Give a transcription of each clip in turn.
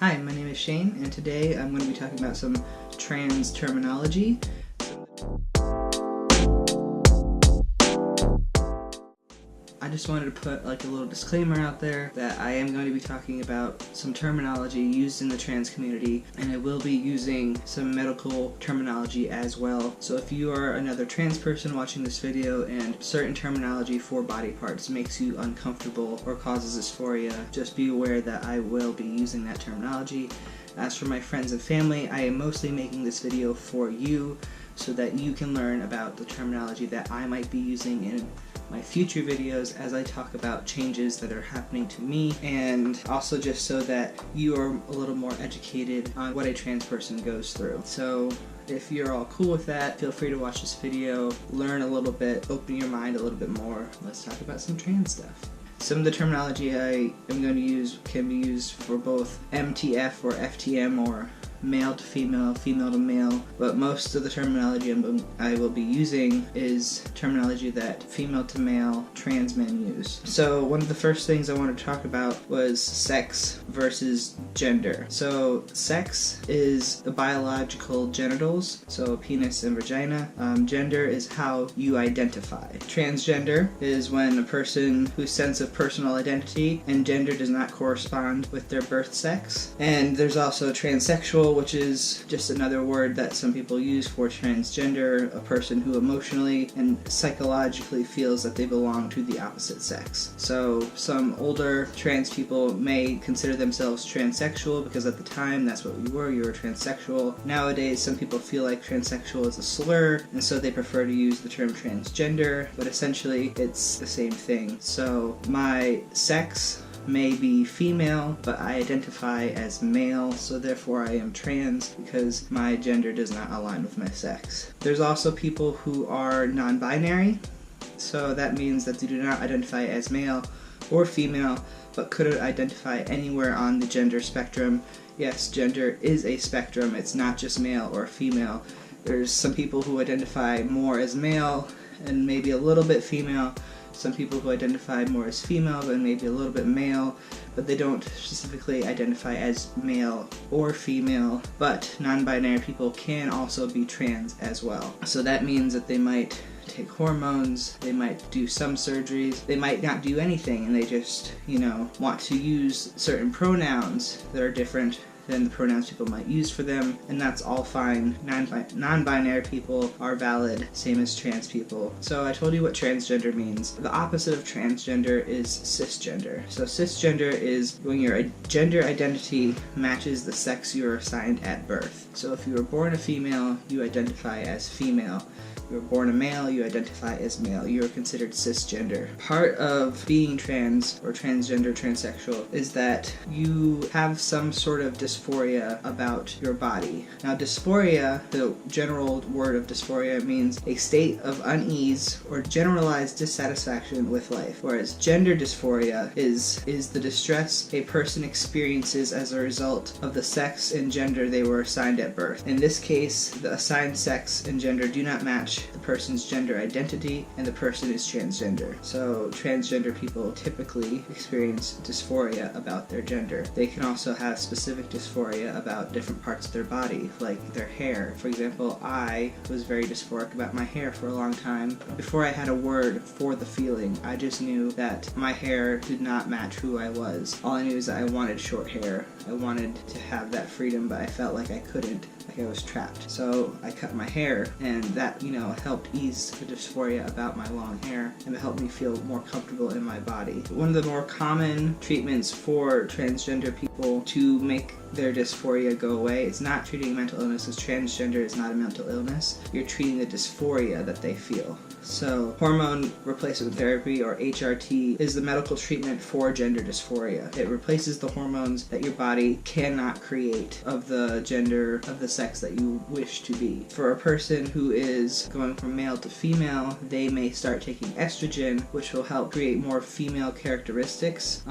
Hi, my name is Shane, and today I'm going to be talking about some trans terminology. I just wanted to put like a little disclaimer out there that I am going to be talking about some terminology used in the trans community, and I will be using some medical terminology as well. So if you are another trans person watching this video and certain terminology for body parts makes you uncomfortable or causes dysphoria, just be aware that I will be using that terminology. As for my friends and family, I am mostly making this video for you so that you can learn about the terminology that I might be using in my future videos as I talk about changes that are happening to me, and also just so that you are a little more educated on what a trans person goes through. So if you're all cool with that, feel free to watch this video, learn a little bit, open your mind a little bit more. Let's talk about some trans stuff. Some of the terminology I am going to use can be used for both MTF or FTM, or male to female, female to male, but most of the terminology I will be using is terminology that female to male trans men use. So one of the first things I wanted to talk about was sex versus gender. So sex is the biological genitals, so penis and vagina. Gender is how you identify. Transgender is when a person whose sense of personal identity and gender does not correspond with their birth sex. And there's also transsexual, which is just another word that some people use for transgender, a person who emotionally and psychologically feels that they belong to the opposite sex. So some older trans people may consider themselves transsexual because at the time that's what you were transsexual. Nowadays some people feel like transsexual is a slur, and so they prefer to use the term transgender, but essentially it's the same thing. So my sex may be female, but I identify as male, so therefore I am trans because my gender does not align with my sex. There's also people who are non-binary, so that means that they do not identify as male or female, but could identify anywhere on the gender spectrum. Yes, gender is a spectrum, it's not just male or female. There's some people who identify more as male and maybe a little bit female, some people who identify more as female but maybe a little bit male, but they don't specifically identify as male or female. But non-binary people can also be trans as well. So that means that they might take hormones, they might do some surgeries, they might not do anything, and they just, want to use certain pronouns that are different than the pronouns people might use for them, and that's all fine. Non-binary people are valid, same as trans people. So I told you what transgender means. The opposite of transgender is cisgender. So cisgender is when your gender identity matches the sex you were assigned at birth. So if you were born a female, you identify as female. If you were born a male, you identify as male. You are considered cisgender. Part of being trans or transgender, transsexual, is that you have some sort of dysphoria about your body. Now dysphoria, the general word of dysphoria, means a state of unease or generalized dissatisfaction with life, whereas gender dysphoria is the distress a person experiences as a result of the sex and gender they were assigned at birth. In this case, the assigned sex and gender do not match the person's gender identity, and the person is transgender. So transgender people typically experience dysphoria about their gender. They can also have specific dysphoria about different parts of their body, like their hair. For example, I was very dysphoric about my hair for a long time. Before I had a word for the feeling, I just knew that my hair did not match who I was. All I knew is that I wanted short hair. I wanted to have that freedom, but I felt like I couldn't, like I was trapped. So I cut my hair, and that, helped ease the dysphoria about my long hair, and it helped me feel more comfortable in my body. One of the more common treatments for transgender people to make their dysphoria go away, it's not treating mental illness, because transgender is not a mental illness. You're treating the dysphoria that they feel. So hormone replacement therapy, or HRT, is the medical treatment for gender dysphoria. It replaces the hormones that your body cannot create of the gender, of the sex that you wish to be. For a person who is going from male to female, they may start taking estrogen, which will help create more female characteristics.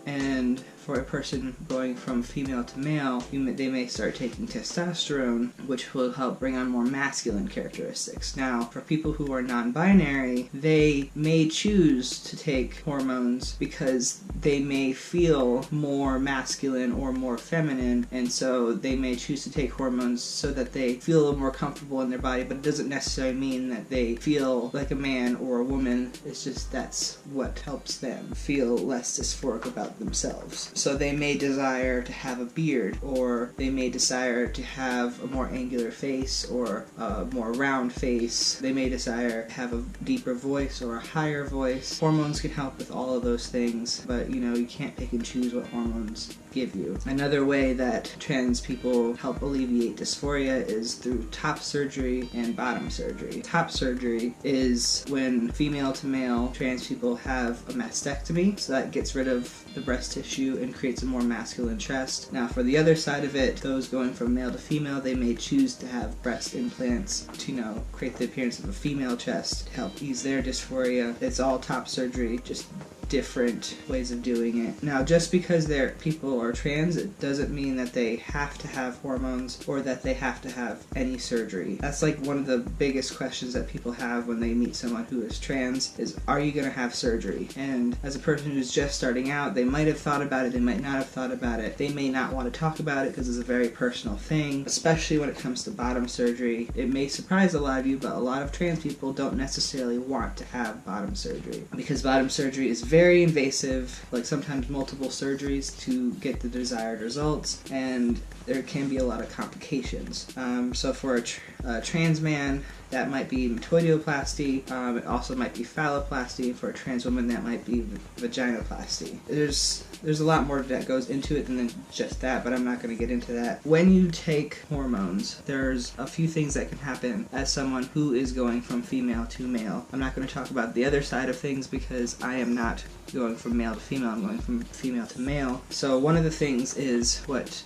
And for a person going from female to male, they may start taking testosterone, which will help bring on more masculine characteristics. Now, for people who are non-binary, they may choose to take hormones because they may feel more masculine or more feminine, and so they may choose to take hormones so that they feel a little more comfortable in their body, but it doesn't necessarily mean that they feel like a man or a woman. It's just that's what helps them feel less dysphoric about themselves. So they may desire to have a beard, or they may desire to have a more angular face or a more round face. They may desire to have a deeper voice or a higher voice. Hormones can help with all of those things, but you can't pick and choose what hormones give you. Another way that trans people help alleviate dysphoria is through top surgery and bottom surgery. Top surgery is when female to male trans people have a mastectomy, so that gets rid of the breast tissue and creates a more masculine chest. Now for the other side of it, those going from male to female, they may choose to have breast implants to create the appearance of a female chest to help ease their dysphoria. It's all top surgery, just different ways of doing it. Now, just because people are trans, it doesn't mean that they have to have hormones or that they have to have any surgery. That's like one of the biggest questions that people have when they meet someone who is trans is, are you going to have surgery? And as a person who's just starting out, they might have thought about it, they might not have thought about it. They may not want to talk about it because it's a very personal thing, especially when it comes to bottom surgery. It may surprise a lot of you, but a lot of trans people don't necessarily want to have bottom surgery because bottom surgery is very invasive, like sometimes multiple surgeries to get the desired results, and there can be a lot of complications. So for a trans man, that might be metoidioplasty. It also might be phalloplasty. For a trans woman, that might be vaginoplasty. There's a lot more that goes into it than just that, but I'm not going to get into that. When you take hormones, there's a few things that can happen as someone who is going from female to male. I'm not going to talk about the other side of things because I am not going from male to female, I'm going from female to male. So one of the things is what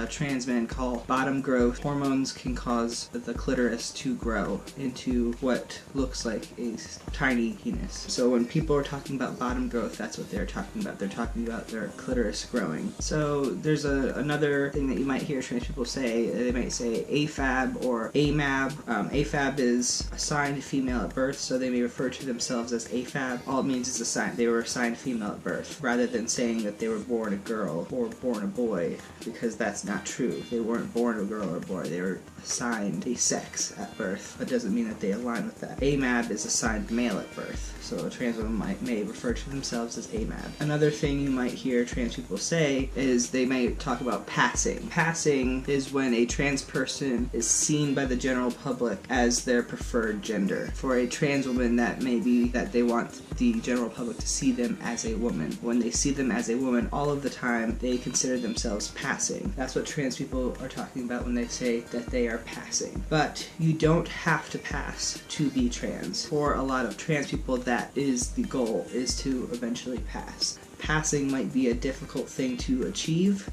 trans men call bottom growth. Hormones can cause the clitoris to grow into what looks like a tiny penis. So when people are talking about bottom growth, that's what they're talking about. They're talking about their clitoris growing. So there's another thing that you might hear trans people say. They might say AFAB or AMAB. AFAB is assigned female at birth, so they may refer to themselves as AFAB. All it means is they were assigned female at birth, rather than saying that they were born a girl or born a boy, because that's not true. They weren't born a girl or a boy. They were assigned a sex at birth. That doesn't mean that they align with that. AMAB is assigned male at birth, so a trans woman may refer to themselves as AMAB. Another thing you might hear trans people say is they may talk about passing. Passing is when a trans person is seen by the general public as their preferred gender. For a trans woman, that may be that they want the general public to see them as a woman. When they see them as a woman all of the time, they consider themselves passing. That's what trans people are talking about when they say that they are passing. But you don't have to pass to be trans. For a lot of trans people, that is the goal, is to eventually pass. Passing might be a difficult thing to achieve,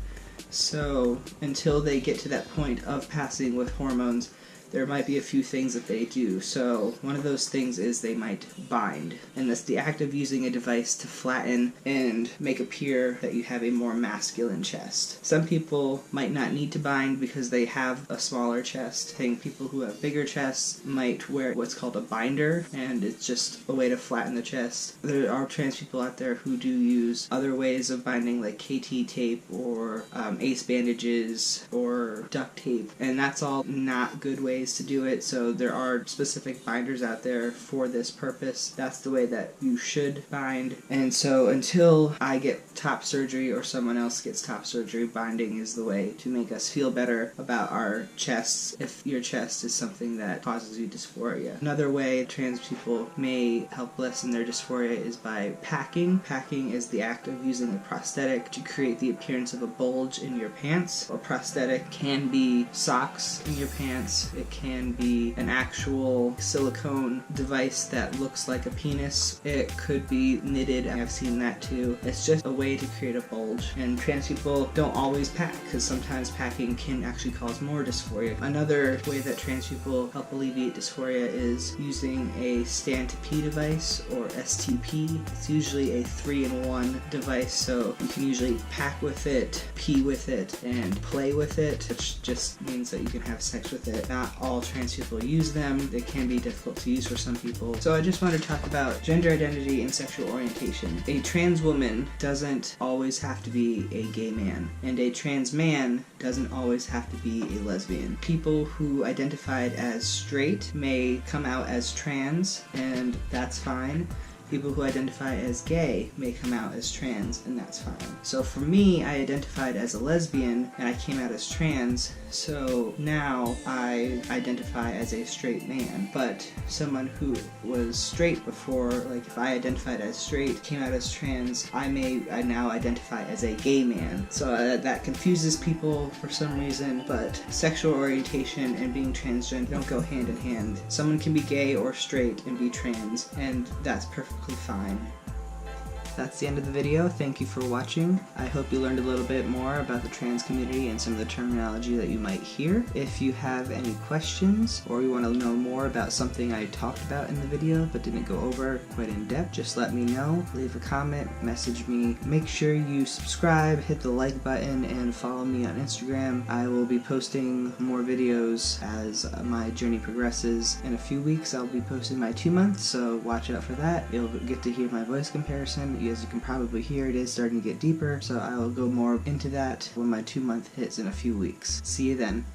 so until they get to that point of passing with hormones, there might be a few things that they do. So one of those things is they might bind, and that's the act of using a device to flatten and make appear that you have a more masculine chest. Some people might not need to bind because they have a smaller chest. I think people who have bigger chests might wear what's called a binder, and it's just a way to flatten the chest. There are trans people out there who do use other ways of binding, like KT tape or ACE bandages or duct tape, and that's all not good ways to do it. So there are specific binders out there for this purpose. That's the way that you should bind. And so until I get top surgery or someone else gets top surgery, binding is the way to make us feel better about our chests if your chest is something that causes you dysphoria. Another way trans people may help lessen their dysphoria is by packing. Packing is the act of using a prosthetic to create the appearance of a bulge in your pants. A prosthetic can be socks in your pants. It It can be an actual silicone device that looks like a penis. It could be knitted. I've seen that too. It's just a way to create a bulge. And trans people don't always pack, because sometimes packing can actually cause more dysphoria. Another way that trans people help alleviate dysphoria is using a stand to pee device, or STP. It's usually a 3-in-1 device, so you can usually pack with it, pee with it, and play with it, which just means that you can have sex with it. Not all trans people use them. They can be difficult to use for some people. So I just want to talk about gender identity and sexual orientation. A trans woman doesn't always have to be a gay man, and a trans man doesn't always have to be a lesbian. People who identified as straight may come out as trans, and that's fine. People who identify as gay may come out as trans, and that's fine. So for me, I identified as a lesbian, and I came out as trans, so now I identify as a straight man. But someone who was straight before, like if I identified as straight, came out as trans, I now identify as a gay man. So that confuses people for some reason, but sexual orientation and being transgender don't go hand in hand. Someone can be gay or straight and be trans, and that's perfectly fine. That's the end of the video. Thank you for watching. I hope you learned a little bit more about the trans community and some of the terminology that you might hear. If you have any questions, or you want to know more about something I talked about in the video but didn't go over quite in depth, just let me know. Leave a comment, message me. Make sure you subscribe, hit the like button, and follow me on Instagram. I will be posting more videos as my journey progresses. In a few weeks I'll be posting my 2 months, so watch out for that. You'll get to hear my voice comparison. As you can probably hear, it is starting to get deeper, so I will go more into that when my 2 month hits in a few weeks. See you then.